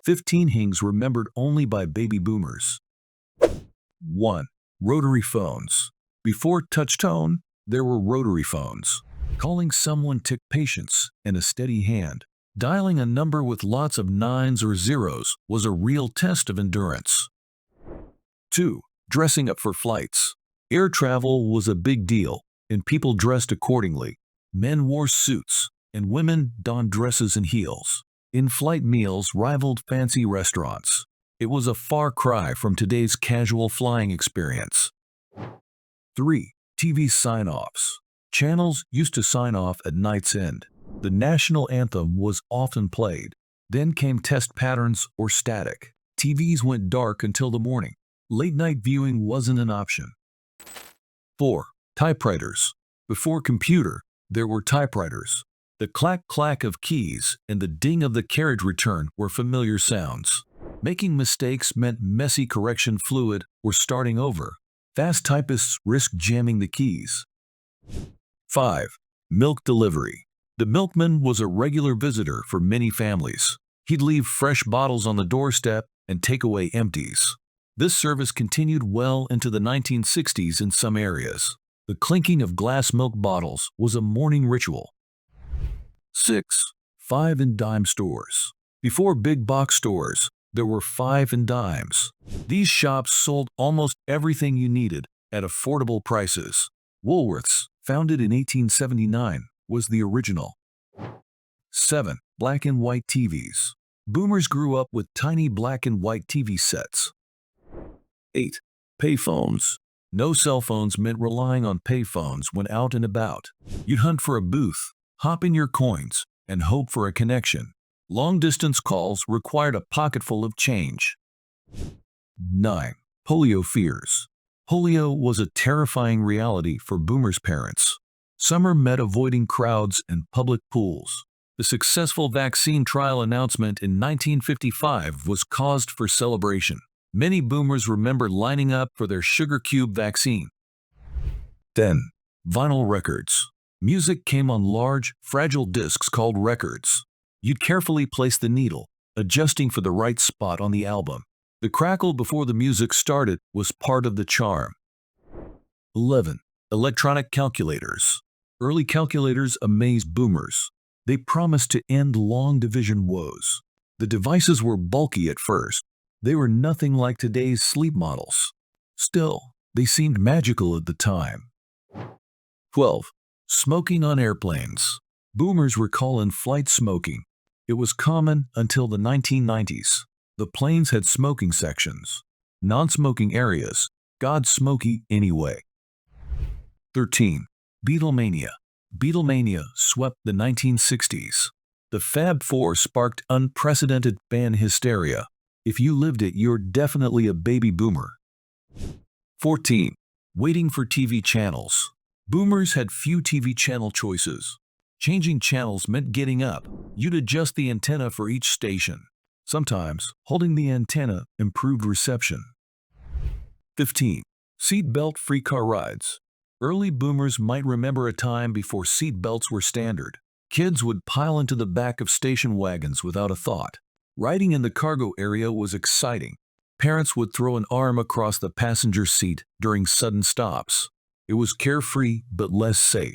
15 things remembered only by baby boomers. 1. Rotary phones. Before touch-tone, there were rotary phones. Calling someone took patience and a steady hand. Dialing a number with lots of nines or zeros was a real test of endurance. 2. Dressing up for flights. Air travel was a big deal, and people dressed accordingly. Men wore suits, and women donned dresses and heels. In-flight meals rivaled fancy restaurants. It was a far cry from today's casual flying experience. 3. TV sign-offs. Channels used to sign off at night's end. The national anthem was often played. Then came test patterns or static. TVs went dark until the morning. Late-night viewing wasn't an option. 4. Typewriters. Before computer, there were typewriters. The clack-clack of keys and the ding of the carriage return were familiar sounds. Making mistakes meant messy correction fluid or starting over. Fast typists risked jamming the keys. 5. Milk delivery. The milkman was a regular visitor for many families. He'd leave fresh bottles on the doorstep and take away empties. This service continued well into the 1960s in some areas. The clinking of glass milk bottles was a morning ritual. 6. 5 and dime stores. Before big box stores, there were 5 and dimes. These shops sold almost everything you needed at affordable prices. Woolworths, founded in 1879, was the original. 7. Black and white TVs. Boomers grew up with tiny black and white TV sets. 8. Payphones. No cell phones meant relying on payphones when out and about. You'd hunt for a booth, hop in your coins, and hope for a connection. Long-distance calls required a pocketful of change. 9. Polio fears. Polio was a terrifying reality for boomers' parents. Summer meant avoiding crowds and public pools. The successful vaccine trial announcement in 1955 was cause for celebration. Many boomers remember lining up for their sugar cube vaccine. 10. Vinyl records. Music came on large, fragile discs called records. You'd carefully place the needle, adjusting for the right spot on the album. The crackle before the music started was part of the charm. 11. Electronic calculators. Early calculators amazed boomers. They promised to end long division woes. The devices were bulky at first. They were nothing like today's sleep models. Still, they seemed magical at the time. 12. Smoking on airplanes. Boomers recall in-flight smoking. It was common until the 1990s. The planes had smoking sections. Non-smoking areas got smoky anyway. 13. Beatlemania. Beatlemania swept the 1960s. The Fab Four sparked unprecedented band hysteria. If you lived it, you're definitely a baby boomer. 14. Waiting for TV channels. Boomers had few TV channel choices. Changing channels meant getting up. You'd adjust the antenna for each station. Sometimes, holding the antenna improved reception. 15. Seatbelt-free car rides. Early boomers might remember a time before seat belts were standard. Kids would pile into the back of station wagons without a thought. Riding in the cargo area was exciting. Parents would throw an arm across the passenger seat during sudden stops. It was carefree but less safe.